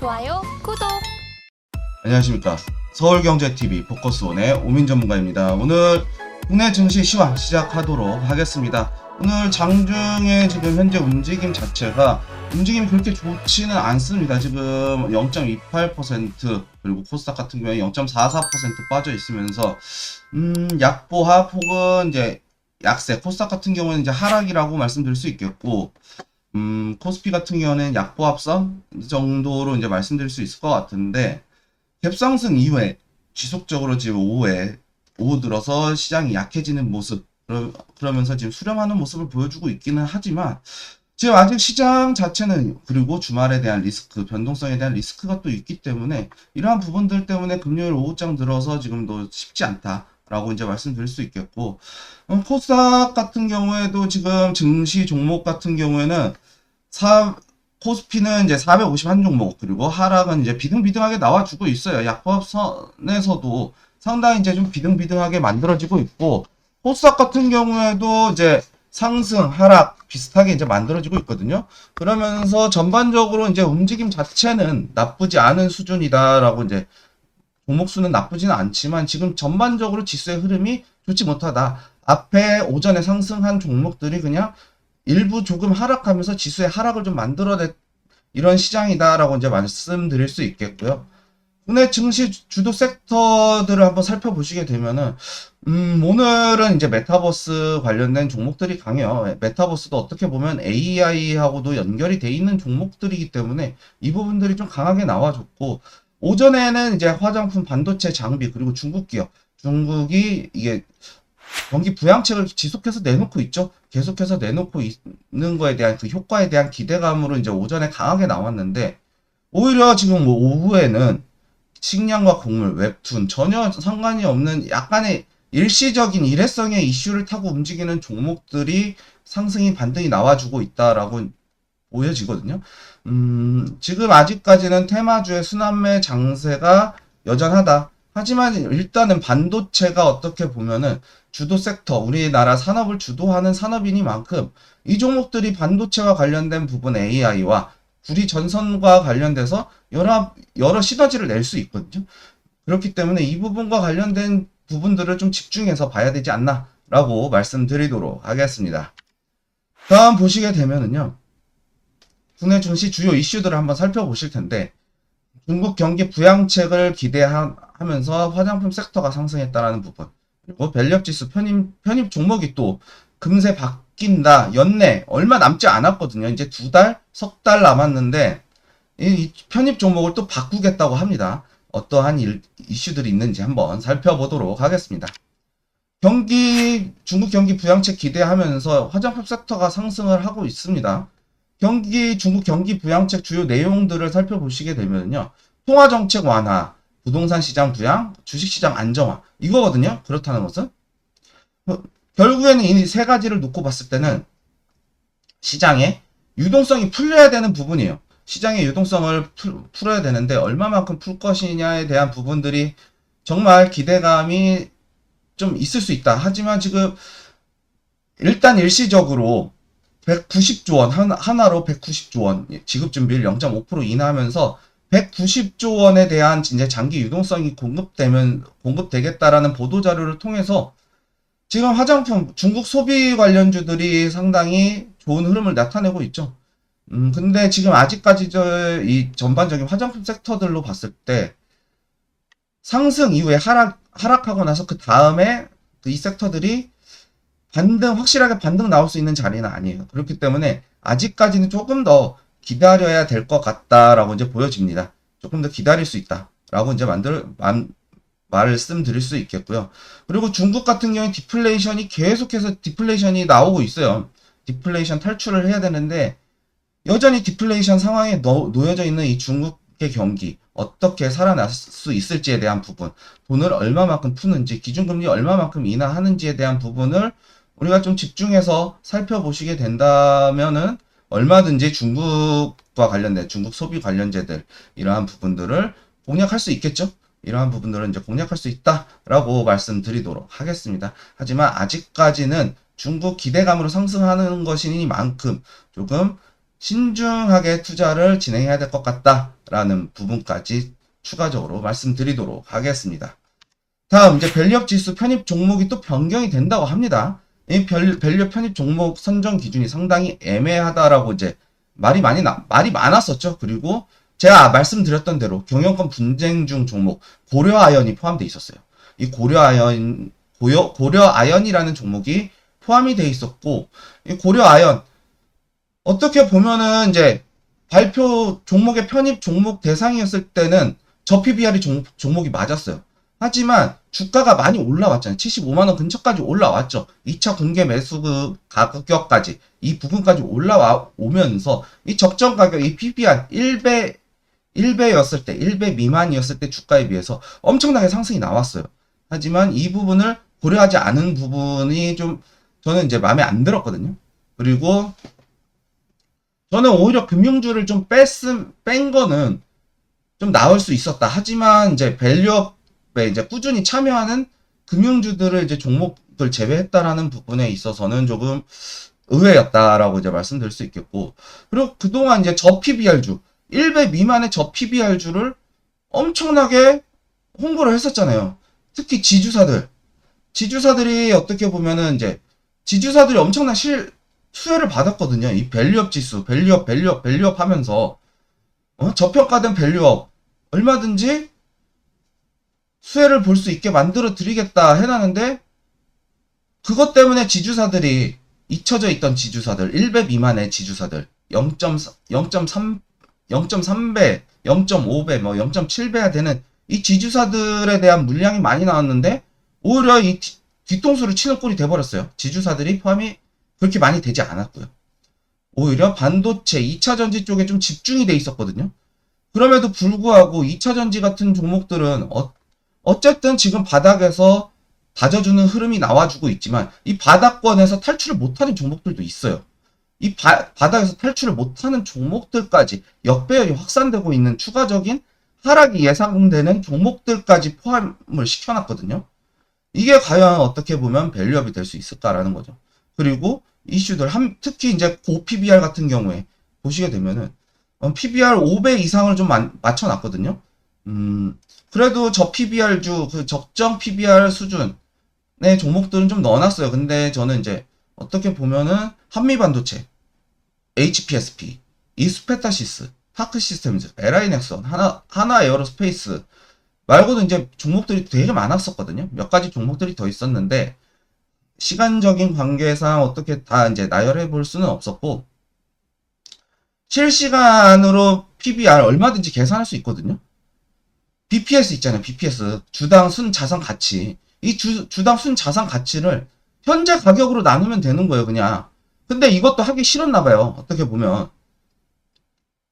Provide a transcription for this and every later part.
좋아요, 구독. 안녕하십니까. 서울경제TV 포커스원의 오민 전문가입니다. 오늘 국내 증시 시황 시작하도록 하겠습니다. 오늘 장중에 지금 현재 움직임 자체가 움직임이 그렇게 좋지는 않습니다. 지금 0.28% 그리고 코스닥 같은 경우에 0.44% 빠져 있으면서 약보합 혹은 이제 약세, 코스닥 같은 경우에는 이제 하락이라고 말씀드릴 수 있겠고 코스피 같은 경우는 약보합선 정도로 이제 말씀드릴 수 있을 것 같은데, 갭상승 이후에 지속적으로 지금 오후 들어서 시장이 약해지는 모습, 그러면서 지금 수렴하는 모습을 보여주고 있기는 하지만, 지금 아직 시장 자체는, 그리고 주말에 대한 리스크, 변동성에 대한 리스크가 또 있기 때문에 이러한 부분들 때문에 금요일 오후장 들어서 지금도 쉽지 않다라고 이제 말씀드릴 수 있겠고, 코스닥 같은 경우에도 지금 증시 종목 같은 경우에는 코스피는 이제 451 종목, 그리고 하락은 이제 비등비등하게 나와주고 있어요. 약보합선에서도 상당히 이제 좀 비등비등하게 만들어지고 있고, 코스닥 같은 경우에도 이제 상승, 하락 비슷하게 이제 만들어지고 있거든요. 그러면서 전반적으로 이제 움직임 자체는 나쁘지 않은 수준이다라고, 이제 종목 수는 나쁘지는 않지만 지금 전반적으로 지수의 흐름이 좋지 못하다. 앞에 오전에 상승한 종목들이 그냥 일부 조금 하락하면서 지수의 하락을 좀 만들어낸 이런 시장이다라고 이제 말씀드릴 수 있겠고요. 국내 증시 주도 섹터들을 한번 살펴보시게 되면은, 오늘은 이제 메타버스 관련된 종목들이 강해요. 메타버스도 어떻게 보면 AI하고도 연결이 돼 있는 종목들이기 때문에 이 부분들이 좀 강하게 나와줬고, 오전에는 이제 화장품, 반도체, 장비, 그리고 중국 기업, 중국이 이게 경기 부양책을 지속해서 내놓고 있죠. 계속해서 내놓고 있는 거에 대한 그 효과에 대한 기대감으로 이제 오전에 강하게 나왔는데, 오히려 지금 뭐 오후에는 식량과 곡물, 웹툰 전혀 상관이 없는 약간의 일시적인 일회성의 이슈를 타고 움직이는 종목들이 상승이 반등이 나와주고 있다라고 보여지거든요. 지금 아직까지는 테마주의 순환매 장세가 여전하다. 하지만 일단은 반도체가 어떻게 보면은 주도 섹터, 우리나라 산업을 주도하는 산업이니만큼 이 종목들이 반도체와 관련된 부분, AI와 구리 전선과 관련돼서 여러 시너지를 낼 수 있거든요. 그렇기 때문에 이 부분과 관련된 부분들을 좀 집중해서 봐야 되지 않나 라고 말씀드리도록 하겠습니다. 다음 보시게 되면은요, 국내 증시 주요 이슈들을 한번 살펴보실 텐데, 중국 경기 부양책을 기대하면서 화장품 섹터가 상승했다라는 부분, 그리고 밸류업지수 편입 종목이 또 금세 바뀐다. 연내 얼마 남지 않았거든요. 이제 석 달 남았는데 이 편입 종목을 또 바꾸겠다고 합니다. 어떠한 이슈들이 있는지 한번 살펴보도록 하겠습니다. 중국 경기 부양책 기대하면서 화장품 섹터가 상승을 하고 있습니다. 중국 경기 부양책 주요 내용들을 살펴보시게 되면요, 통화정책 완화, 부동산 시장 부양, 주식시장 안정화, 이거거든요. 그렇다는 것은 결국에는 이 세 가지를 놓고 봤을 때는 시장의 유동성이 풀려야 되는 부분이에요. 시장의 유동성을 풀어야 되는데 얼마만큼 풀 것이냐에 대한 부분들이 정말 기대감이 좀 있을 수 있다. 하지만 지금 일단 일시적으로 190조 원, 하나로 190조 원 지급준비를 0.5% 인하하면서 190조 원에 대한 이제 장기 유동성이 공급되겠다라는 보도자료를 통해서 지금 화장품, 중국 소비 관련주들이 상당히 좋은 흐름을 나타내고 있죠. 근데 지금 아직까지 이 전반적인 화장품 섹터들로 봤을 때 상승 이후에 하락하고 나서 그 다음에 이 섹터들이 확실하게 반등 나올 수 있는 자리는 아니에요. 그렇기 때문에 아직까지는 조금 더 기다려야 될 것 같다라고 이제 보여집니다. 조금 더 기다릴 수 있다라고 이제 말씀드릴 수 있겠고요. 그리고 중국 같은 경우에 계속해서 디플레이션이 나오고 있어요. 디플레이션 탈출을 해야 되는데 여전히 디플레이션 상황에 놓여져 있는 이 중국의 경기, 어떻게 살아날 수 있을지에 대한 부분, 돈을 얼마만큼 푸는지, 기준금리 얼마만큼 인하하는지에 대한 부분을 우리가 좀 집중해서 살펴보시게 된다면은 얼마든지 중국과 관련된 중국 소비 관련재들, 이러한 부분들을 공략할 수 있겠죠. 이러한 부분들은 이제 공략할 수 있다라고 말씀드리도록 하겠습니다. 하지만 아직까지는 중국 기대감으로 상승하는 것이니만큼 조금 신중하게 투자를 진행해야 될 것 같다라는 부분까지 추가적으로 말씀드리도록 하겠습니다. 다음 이제 밸류업 지수 편입 종목이 또 변경이 된다고 합니다. 이 밸류업 편입 종목 선정 기준이 상당히 애매하다라고 이제 말이 많았었죠. 그리고 제가 말씀드렸던 대로 경영권 분쟁 중 종목 고려아연이 포함되어 있었어요. 이 고려아연이라는 종목이 포함이 되어 있었고, 이 고려아연 어떻게 보면은 이제 발표 종목의 편입 종목 대상이었을 때는 저 PBR이 종목이 맞았어요. 하지만 주가가 많이 올라왔잖아요. 75만원 근처까지 올라왔죠. 2차 공개 매수 가격까지 이 부분까지 오면서 이 적정 가격, 이 PBR 1배였을 때, 1배 미만이었을 때 주가에 비해서 엄청나게 상승이 나왔어요. 하지만 이 부분을 고려하지 않은 부분이 좀 저는 이제 마음에 안 들었거든요. 그리고 저는 오히려 금융주를 좀 뺀 거는 좀 나을 수 있었다. 하지만 이제 밸류업에 이제 꾸준히 참여하는 금융주들을 이제 종목을 제외했다라는 부분에 있어서는 조금 의외였다라고 이제 말씀드릴 수 있겠고, 그리고 그동안 이제 저 PBR주 1배 미만의 저 PBR주를 엄청나게 홍보를 했었잖아요. 특히 지주사들이 어떻게 보면은 이제 지주사들이 엄청난 수혜를 받았거든요. 이 밸류업 지수, 밸류업 하면서 저평가된 밸류업 얼마든지 수혜를 볼 수 있게 만들어 드리겠다 해놨는데, 그것 때문에 지주사들이 잊혀져 있던 지주사들, 1배 미만의 지주사들 0.3배, 0.5배, 뭐 0.7배야 되는 이 지주사들에 대한 물량이 많이 나왔는데 오히려 이 뒤통수를 치는 꼴이 돼버렸어요. 지주사들이 포함이 그렇게 많이 되지 않았고요. 오히려 반도체, 2차전지 쪽에 좀 집중이 돼 있었거든요. 그럼에도 불구하고 2차전지 같은 종목들은 어쨌든 지금 바닥에서 다져주는 흐름이 나와주고 있지만 이 바닥권에서 탈출을 못하는 종목들도 있어요. 이 바닥에서 탈출을 못하는 종목들까지 역배열이 확산되고 있는 추가적인 하락이 예상되는 종목들까지 포함을 시켜놨거든요. 이게 과연 어떻게 보면 밸류업이 될 수 있을까라는 거죠. 그리고 이슈들, 특히 이제 고 PBR 같은 경우에 보시게 되면은 PBR 5배 이상을 좀 맞춰놨거든요. 그래도 저 PBR주, 그 적정 PBR 수준의 종목들은 좀 넣어놨어요. 근데 저는 이제 어떻게 보면은 한미반도체, HPSP, 이스페타시스, 파크시스템즈, LI넥선, 하나 에어로스페이스 말고도 이제 종목들이 되게 많았었거든요. 몇 가지 종목들이 더 있었는데 시간적인 관계상 어떻게 다 이제 나열해 볼 수는 없었고, 실시간으로 PBR 얼마든지 계산할 수 있거든요. BPS 있잖아요. BPS 주당 순 자산 가치, 이 주당 순 자산 가치를 현재 가격으로 나누면 되는 거예요, 그냥. 근데 이것도 하기 싫었나 봐요. 어떻게 보면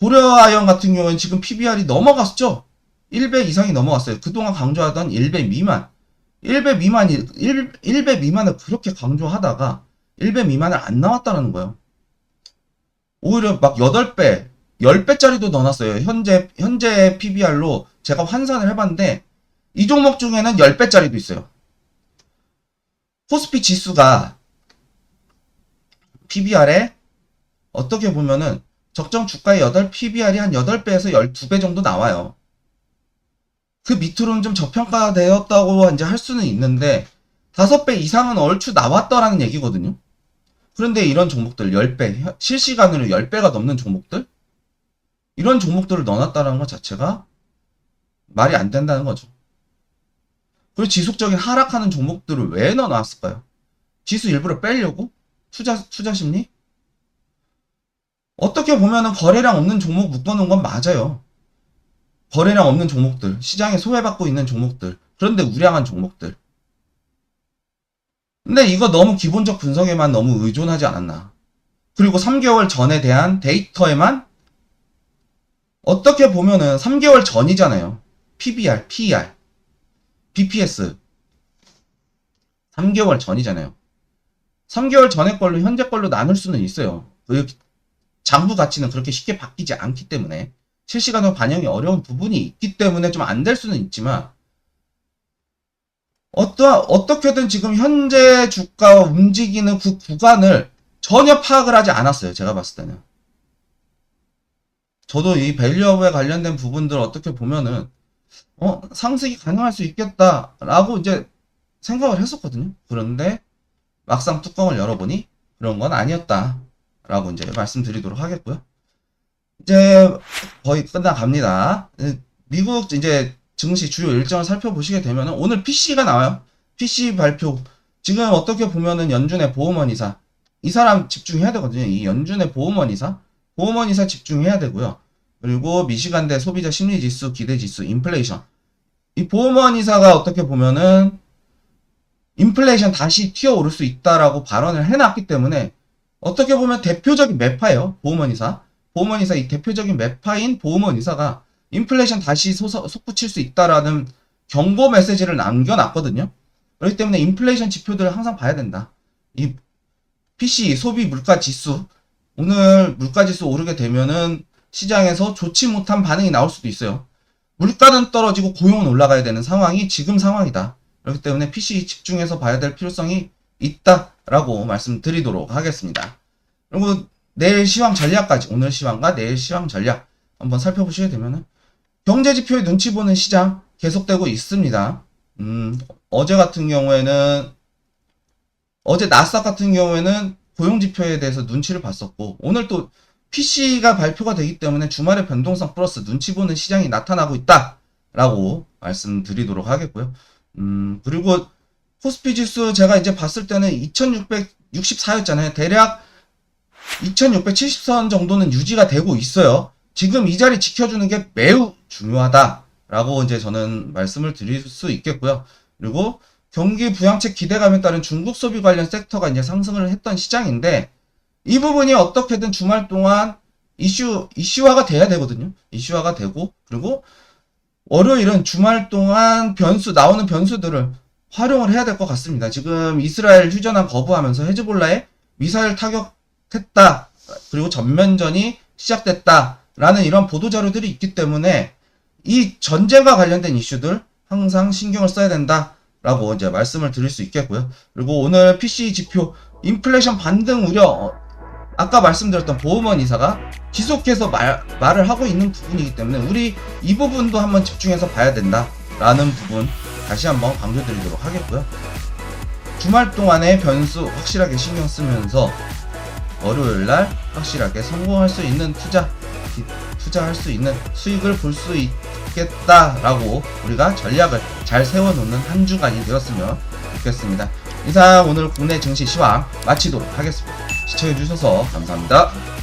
고려아연 같은 경우는 지금 PBR이 넘어갔죠. 1배 이상이 넘어갔어요. 그동안 강조하던 1배 미만. 1배 미만을 그렇게 강조하다가 1배 미만을 안 나왔다는 거예요. 오히려 막 8배, 10배짜리도 넣어놨어요. 현재 PBR로 제가 환산을 해봤는데 이 종목 중에는 10배짜리도 있어요. 코스피 지수가 PBR에 어떻게 보면은 적정 주가의 PBR이 한 8배에서 12배 정도 나와요. 그 밑으로는 좀 저평가되었다고 이제 할 수는 있는데 5배 이상은 얼추 나왔더라는 얘기거든요. 그런데 이런 종목들 10배, 실시간으로 10배가 넘는 종목들? 이런 종목들을 넣어놨다는 것 자체가 말이 안 된다는 거죠. 그리고 지속적인 하락하는 종목들을 왜 넣어놨을까요? 지수 일부러 빼려고? 투자 심리? 어떻게 보면은 거래량 없는 종목 묶어놓은 건 맞아요. 거래량 없는 종목들, 시장에 소외받고 있는 종목들, 그런데 우량한 종목들. 근데 이거 너무 기본적 분석에만 너무 의존하지 않았나. 그리고 3개월 전에 대한 데이터에만 어떻게 보면은 3개월 전이잖아요. PBR, PER, BPS 3개월 전이잖아요. 3개월 전의 걸로 현재 걸로 나눌 수는 있어요. 그 장부 가치는 그렇게 쉽게 바뀌지 않기 때문에 실시간으로 반영이 어려운 부분이 있기 때문에 좀 안 될 수는 있지만 어떻게든 지금 현재 주가가 움직이는 그 구간을 전혀 파악을 하지 않았어요. 제가 봤을 때는. 저도 이 밸류업에 관련된 부분들 어떻게 보면은 상승이 가능할 수 있겠다라고 이제 생각을 했었거든요. 그런데 막상 뚜껑을 열어보니 그런 건 아니었다라고 이제 말씀드리도록 하겠고요. 이제 거의 끝나갑니다. 미국 이제 증시 주요 일정을 살펴보시게 되면 오늘 PC가 나와요. PC 발표. 지금 어떻게 보면은 연준의 보험원 이사. 이 사람 집중해야 되거든요. 이 연준의 보험원 이사. 보험원 이사 집중해야 되고요. 그리고 미시간대 소비자 심리지수, 기대지수, 인플레이션. 이 보험원 이사가 어떻게 보면은 인플레이션 다시 튀어오를 수 있다라고 발언을 해놨기 때문에 어떻게 보면 대표적인 매파예요. 보험원 이사. 보험원 이사 이 대표적인 매파인 보험원 이사가 인플레이션 다시 솟구칠 수 있다라는 경고 메시지를 남겨놨거든요. 그렇기 때문에 인플레이션 지표들을 항상 봐야 된다. 이 PC 소비 물가 지수 오늘 물가 지수 오르게 되면은 시장에서 좋지 못한 반응이 나올 수도 있어요. 물가는 떨어지고 고용은 올라가야 되는 상황이 지금 상황이다. 그렇기 때문에 PC 집중해서 봐야 될 필요성이 있다라고 말씀드리도록 하겠습니다. 그리고 내일 시황 전략까지 오늘 시황과 내일 시황 전략 한번 살펴보시게 되면은 경제 지표에 눈치 보는 시장 계속되고 있습니다. 어제 같은 경우에는 어제 나스닥 같은 경우에는 고용 지표에 대해서 눈치를 봤었고 오늘 또 PC가 발표가 되기 때문에 주말에 변동성 플러스 눈치 보는 시장이 나타나고 있다라고 말씀드리도록 하겠고요. 그리고 코스피 지수 제가 이제 봤을 때는 2664였잖아요. 대략 2670선 정도는 유지가 되고 있어요. 지금 이 자리 지켜주는 게 매우 중요하다라고 이제 저는 말씀을 드릴 수 있겠고요. 그리고 경기 부양책 기대감에 따른 중국 소비 관련 섹터가 이제 상승을 했던 시장인데 이 부분이 어떻게든 주말 동안 이슈화가 돼야 되거든요. 이슈화가 되고 그리고 월요일은 주말 동안 나오는 변수들을 활용을 해야 될 것 같습니다. 지금 이스라엘 휴전안 거부하면서 헤즈볼라에 미사일 타격했다. 그리고 전면전이 시작됐다라는 이런 보도자료들이 있기 때문에 이 전쟁과 관련된 이슈들 항상 신경을 써야 된다라고 이제 말씀을 드릴 수 있겠고요. 그리고 오늘 PC 지표 인플레이션 반등 우려 아까 말씀드렸던 보험원 이사가 지속해서 말을 하고 있는 부분이기 때문에 우리 이 부분도 한번 집중해서 봐야 된다라는 부분 다시 한번 강조드리도록 하겠고요. 주말 동안의 변수 확실하게 신경 쓰면서 월요일날 확실하게 성공할 수 있는 투자할 수 있는 수익을 볼 수 있겠다라고 우리가 전략을 잘 세워놓는 한 주간이 되었으면 좋겠습니다. 이상 오늘 국내 증시 시황 마치도록 하겠습니다. 시청해주셔서 감사합니다.